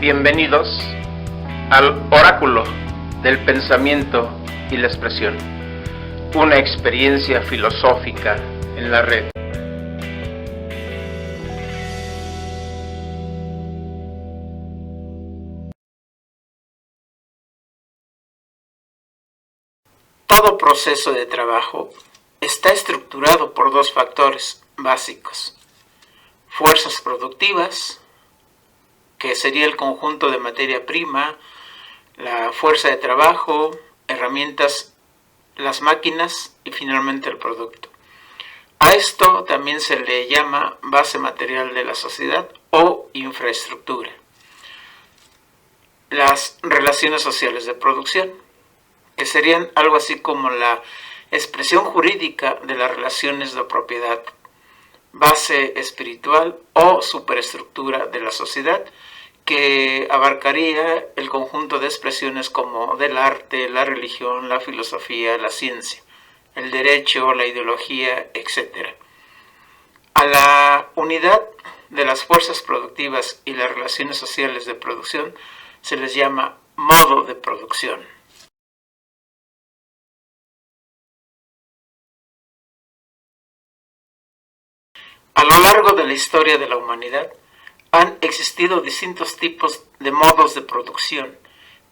Bienvenidos al Oráculo del Pensamiento y la Expresión, una experiencia filosófica en la red. Todo proceso de trabajo está estructurado por dos factores básicos: fuerzas productivas, que sería el conjunto de materia prima, la fuerza de trabajo, herramientas, las máquinas y finalmente el producto. A esto también se le llama base material de la sociedad o infraestructura. Las relaciones sociales de producción, que serían algo así como la expresión jurídica de las relaciones de propiedad, base espiritual o superestructura de la sociedad, que abarcaría el conjunto de expresiones como del arte, la religión, la filosofía, la ciencia, el derecho, la ideología, etc. A la unidad de las fuerzas productivas y las relaciones sociales de producción se les llama modo de producción. A lo largo de la historia de la humanidad han existido distintos tipos de modos de producción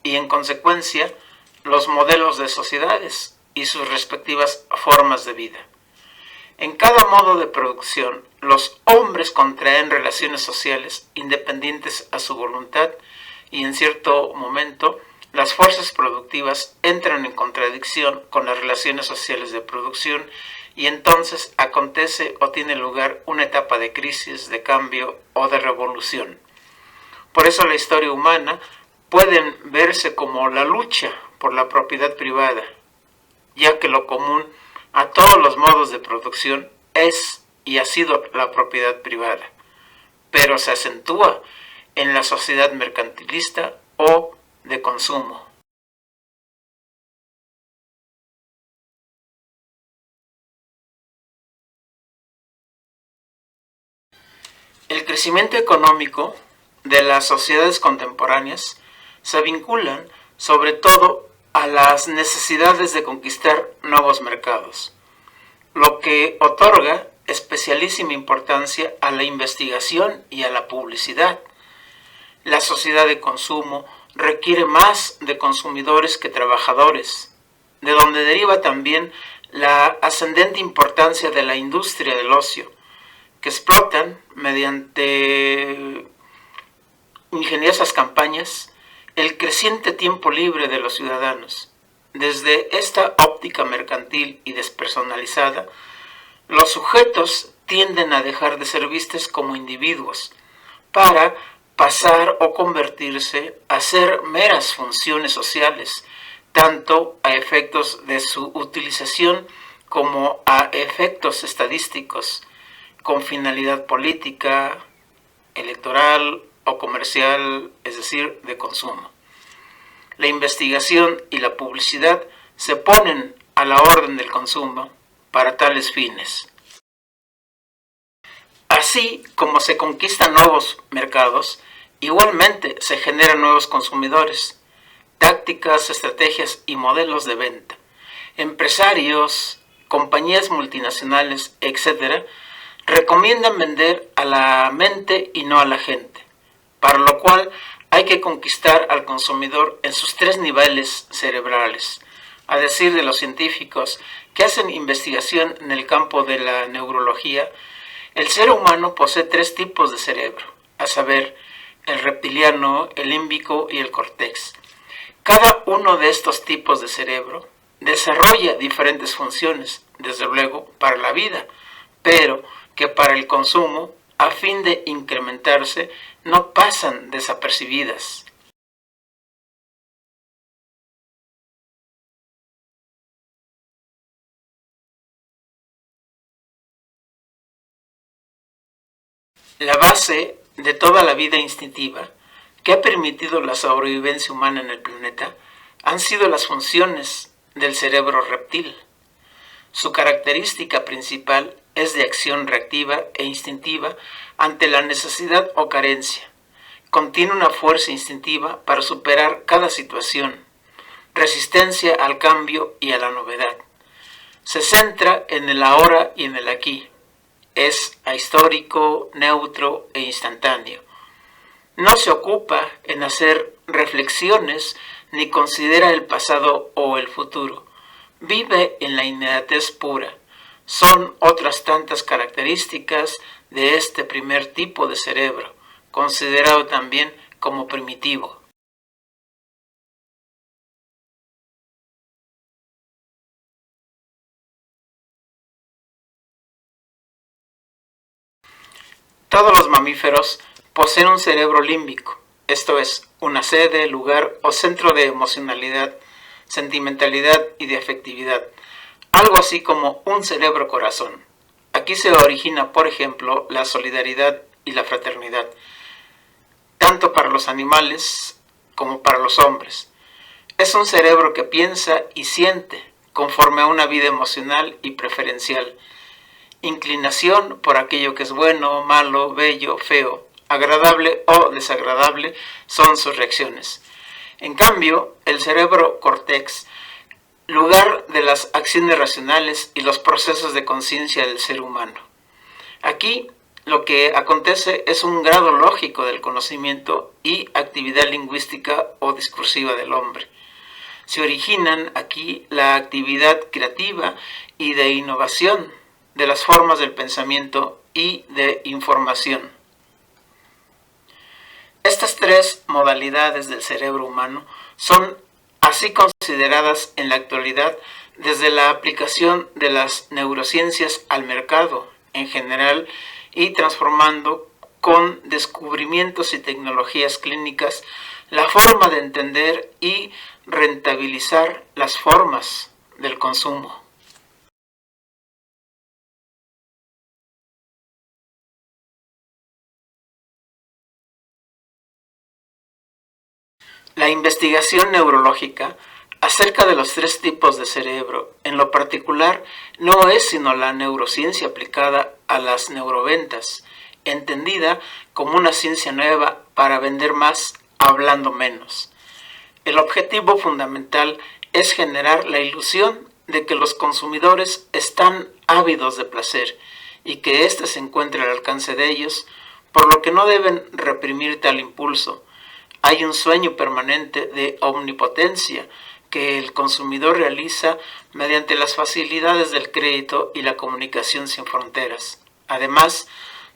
y, en consecuencia, los modelos de sociedades y sus respectivas formas de vida. En cada modo de producción, los hombres contraen relaciones sociales independientes a su voluntad y, en cierto momento, las fuerzas productivas entran en contradicción con las relaciones sociales de producción y entonces acontece o tiene lugar una etapa de crisis, de cambio o de revolución. Por eso la historia humana puede verse como la lucha por la propiedad privada, ya que lo común a todos los modos de producción es y ha sido la propiedad privada, pero se acentúa en la sociedad mercantilista o de consumo. El crecimiento económico de las sociedades contemporáneas se vinculan sobre todo a las necesidades de conquistar nuevos mercados, lo que otorga especialísima importancia a la investigación y a la publicidad. La sociedad de consumo requiere más de consumidores que trabajadores, de donde deriva también la ascendente importancia de la industria del ocio, que explotan mediante ingeniosas campañas el creciente tiempo libre de los ciudadanos. Desde esta óptica mercantil y despersonalizada, los sujetos tienden a dejar de ser vistos como individuos para pasar o convertirse a ser meras funciones sociales, tanto a efectos de su utilización como a efectos estadísticos, con finalidad política, electoral o comercial, es decir, de consumo. La investigación y la publicidad se ponen a la orden del consumo para tales fines. Así como se conquistan nuevos mercados, igualmente se generan nuevos consumidores, tácticas, estrategias y modelos de venta. Empresarios, compañías multinacionales, etc., recomiendan vender a la mente y no a la gente, para lo cual hay que conquistar al consumidor en sus tres niveles cerebrales. A decir de los científicos que hacen investigación en el campo de la neurología, el ser humano posee tres tipos de cerebro, a saber, el reptiliano, el límbico y el córtex. Cada uno de estos tipos de cerebro desarrolla diferentes funciones, desde luego, para la vida, pero que para el consumo, a fin de incrementarse, no pasan desapercibidas. La base de toda la vida instintiva que ha permitido la sobrevivencia humana en el planeta han sido las funciones del cerebro reptil. Su característica principal es de acción reactiva e instintiva ante la necesidad o carencia, contiene una fuerza instintiva para superar cada situación, resistencia al cambio y a la novedad. Se centra en el ahora y en el aquí. Es ahistórico, neutro e instantáneo. No se ocupa en hacer reflexiones ni considera el pasado o el futuro. Vive en la inmediatez pura. Son otras tantas características de este primer tipo de cerebro, considerado también como primitivo. Todos los mamíferos poseen un cerebro límbico, esto es, una sede, lugar o centro de emocionalidad, sentimentalidad y de afectividad, algo así como un cerebro corazón. Aquí se origina, por ejemplo, la solidaridad y la fraternidad, tanto para los animales como para los hombres. Es un cerebro que piensa y siente conforme a una vida emocional y preferencial. Inclinación por aquello que es bueno, malo, bello, feo, agradable o desagradable son sus reacciones. En cambio, el cerebro córtex, lugar de las acciones racionales y los procesos de conciencia del ser humano. Aquí lo que acontece es un grado lógico del conocimiento y actividad lingüística o discursiva del hombre. Se originan aquí la actividad creativa y de innovación de las formas del pensamiento y de información. Estas tres modalidades del cerebro humano son así consideradas en la actualidad desde la aplicación de las neurociencias al mercado en general y transformando con descubrimientos y tecnologías clínicas la forma de entender y rentabilizar las formas del consumo. La investigación neurológica acerca de los tres tipos de cerebro, en lo particular, no es sino la neurociencia aplicada a las neuroventas, entendida como una ciencia nueva para vender más hablando menos. El objetivo fundamental es generar la ilusión de que los consumidores están ávidos de placer y que éste se encuentra al alcance de ellos, por lo que no deben reprimir tal impulso. Hay un sueño permanente de omnipotencia que el consumidor realiza mediante las facilidades del crédito y la comunicación sin fronteras, además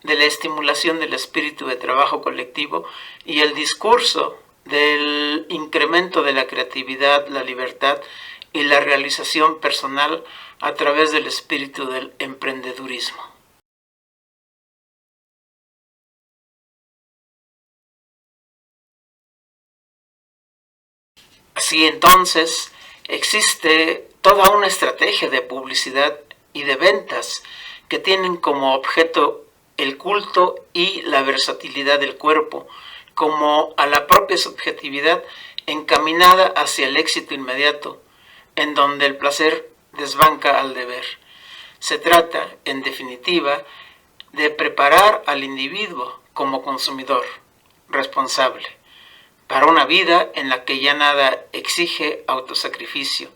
de la estimulación del espíritu de trabajo colectivo y el discurso del incremento de la creatividad, la libertad y la realización personal a través del espíritu del emprendedurismo. Así entonces, existe toda una estrategia de publicidad y de ventas que tienen como objeto el culto y la versatilidad del cuerpo, como a la propia subjetividad encaminada hacia el éxito inmediato, en donde el placer desbanca al deber. Se trata, en definitiva, de preparar al individuo como consumidor responsable para una vida en la que ya nada exige autosacrificio,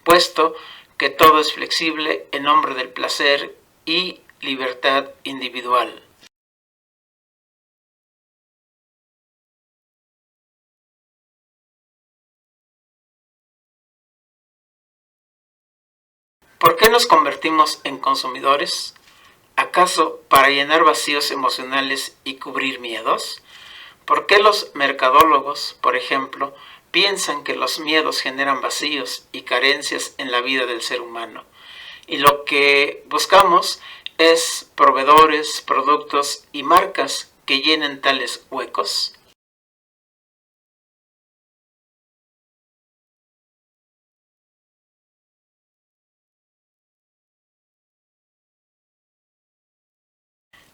puesto que todo es flexible en nombre del placer y libertad individual. ¿Por qué nos convertimos en consumidores? ¿Acaso para llenar vacíos emocionales y cubrir miedos? ¿Por qué los mercadólogos, por ejemplo, piensan que los miedos generan vacíos y carencias en la vida del ser humano? Y lo que buscamos es proveedores, productos y marcas que llenen tales huecos.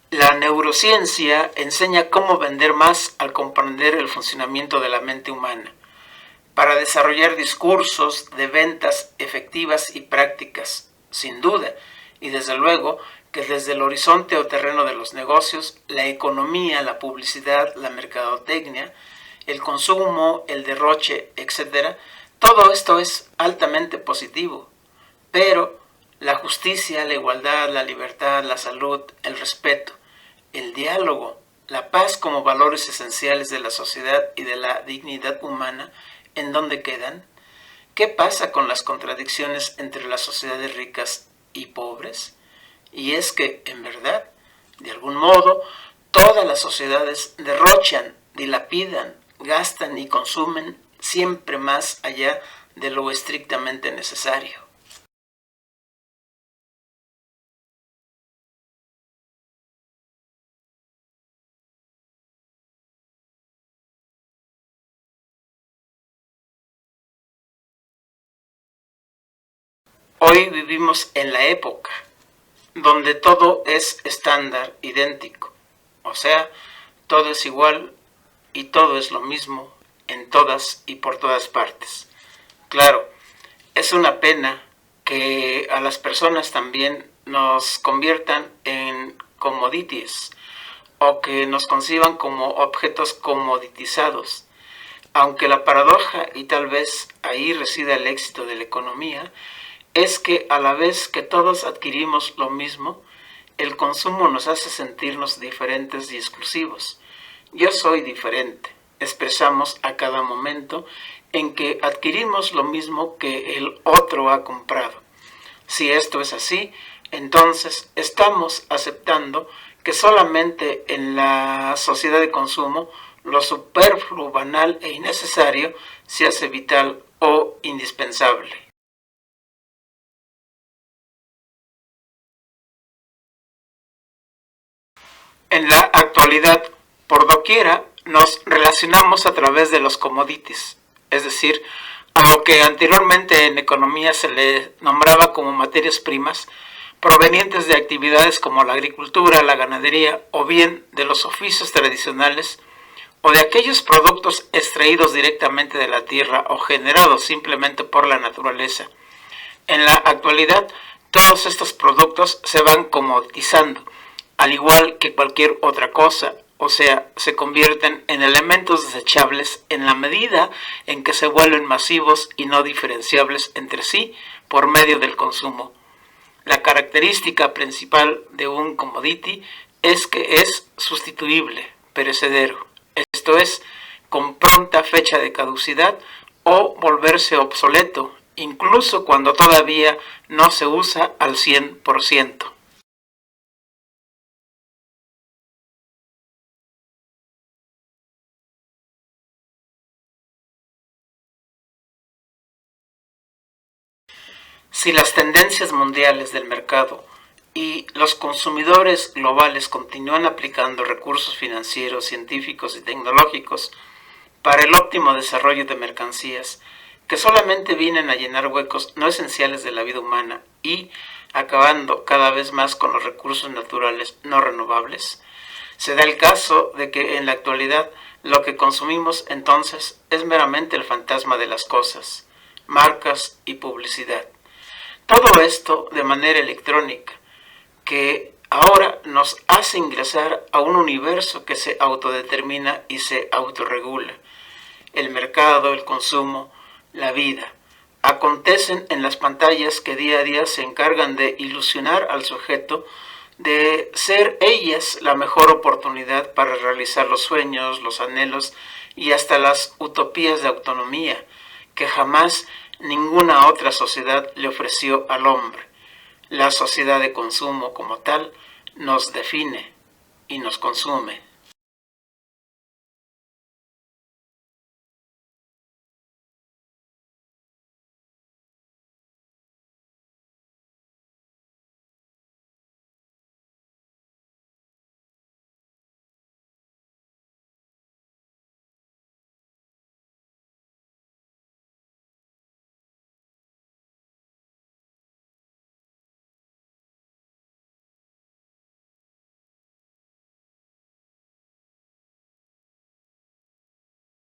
La neurociencia enseña cómo vender más al comprender el funcionamiento de la mente humana, para desarrollar discursos de ventas efectivas y prácticas, sin duda, y desde luego que desde el horizonte o terreno de los negocios, la economía, la publicidad, la mercadotecnia, el consumo, el derroche, etc., todo esto es altamente positivo, pero la justicia, la igualdad, la libertad, la salud, el respeto, el diálogo, la paz como valores esenciales de la sociedad y de la dignidad humana, ¿en dónde quedan? ¿Qué pasa con las contradicciones entre las sociedades ricas y pobres? Y es que, en verdad, de algún modo, todas las sociedades derrochan, dilapidan, gastan y consumen siempre más allá de lo estrictamente necesario. Hoy vivimos en la época donde todo es estándar, idéntico, o sea, todo es igual y todo es lo mismo en todas y por todas partes. Claro, es una pena que a las personas también nos conviertan en commodities o que nos conciban como objetos comoditizados. Aunque la paradoja, y tal vez ahí resida el éxito de la economía, es que a la vez que todos adquirimos lo mismo, el consumo nos hace sentirnos diferentes y exclusivos. Yo soy diferente, expresamos a cada momento en que adquirimos lo mismo que el otro ha comprado. Si esto es así, entonces estamos aceptando que solamente en la sociedad de consumo lo superfluo, banal e innecesario se hace vital o indispensable. En la actualidad, por doquiera, nos relacionamos a través de los commodities, es decir, a lo que anteriormente en economía se le nombraba como materias primas, provenientes de actividades como la agricultura, la ganadería o bien de los oficios tradicionales o de aquellos productos extraídos directamente de la tierra o generados simplemente por la naturaleza. En la actualidad, todos estos productos se van comoditizando, al igual que cualquier otra cosa, o sea, se convierten en elementos desechables en la medida en que se vuelven masivos y no diferenciables entre sí por medio del consumo. La característica principal de un commodity es que es sustituible, perecedero, esto es, con pronta fecha de caducidad o volverse obsoleto, incluso cuando todavía no se usa al 100%. Si las tendencias mundiales del mercado y los consumidores globales continúan aplicando recursos financieros, científicos y tecnológicos para el óptimo desarrollo de mercancías que solamente vienen a llenar huecos no esenciales de la vida humana y acabando cada vez más con los recursos naturales no renovables, se da el caso de que en la actualidad lo que consumimos entonces es meramente el fantasma de las cosas, marcas y publicidad. Todo esto de manera electrónica, que ahora nos hace ingresar a un universo que se autodetermina y se autorregula. El mercado, el consumo, la vida, acontecen en las pantallas que día a día se encargan de ilusionar al sujeto de ser ellas la mejor oportunidad para realizar los sueños, los anhelos y hasta las utopías de autonomía que jamás ninguna otra sociedad le ofreció al hombre. La sociedad de consumo como tal nos define y nos consume.